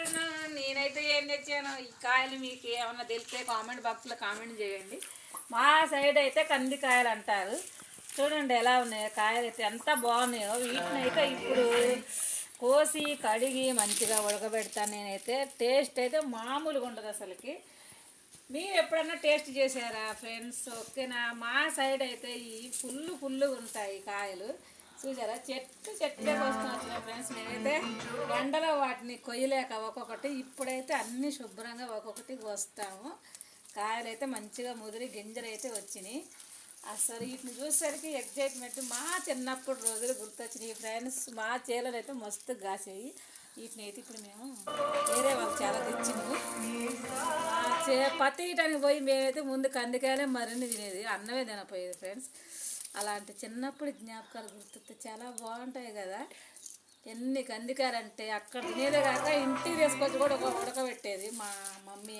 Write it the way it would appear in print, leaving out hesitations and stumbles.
Afternoon. నేనైతే ఏం తెచ్చాను ఈ కాయలు మీకు ఏమన్నా తెలిస్తే కామెంట్ బాక్స్లో కామెంట్ చేయండి. మా సైడ్ అయితే కందికాయలు అంటారు. చూడండి ఎలా ఉన్నాయో కాయలు అయితే ఎంత బాగున్నాయో. వీటిని అయితే ఇప్పుడు కోసి కడిగి మంచిగా ఉడకబెడతాను నేనైతే. టేస్ట్ అయితే మామూలుగా ఉండదు అసలుకి. మీరు ఎప్పుడన్నా టేస్ట్ చేశారా ఫ్రెండ్స్? ఓకేనా? మా సైడ్ అయితే ఈ ఫుల్గా ఉంటాయి కాయలు. చూసారా చెట్లే కోసుకొని వచ్చిన ఫ్రెండ్స్. నేనైతే ఎండలో వాటిని కొయ్యలేక ఒక్కొక్కటి ఇప్పుడైతే అన్నీ శుభ్రంగా ఒక్కొక్కటి కోస్తాము. కాయలు అయితే మంచిగా ముదిరి గింజలు అయితే వచ్చినాయి. అసలు వీటిని చూసేసరికి ఎగ్జైట్మెంట్ మా చిన్నప్పుడు రోజులు గుర్తొచ్చినాయి ఫ్రెండ్స్. మా చేలను అయితే మస్తు కాసేవి. వీటిని అయితే ఇప్పుడు మేము వేరే వాళ్ళు చాలా తెచ్చినాము. పత్తి తీయటానికి పోయి మేమైతే ముందు కందికాయలే మరిన్ని తినేది, అన్నమే తినపోయేది ఫ్రెండ్స్. అలాంటి చిన్నప్పుడు జ్ఞాపకాలు గుర్తొస్తే చాలా బాగుంటాయి కదా. ఎన్ని కందికాయలు అంటే అక్కడ తినేదే కాక ఇంటికి తీసుకొచ్చి కూడా ఒక ఉడకబెట్టేది మా మమ్మీ.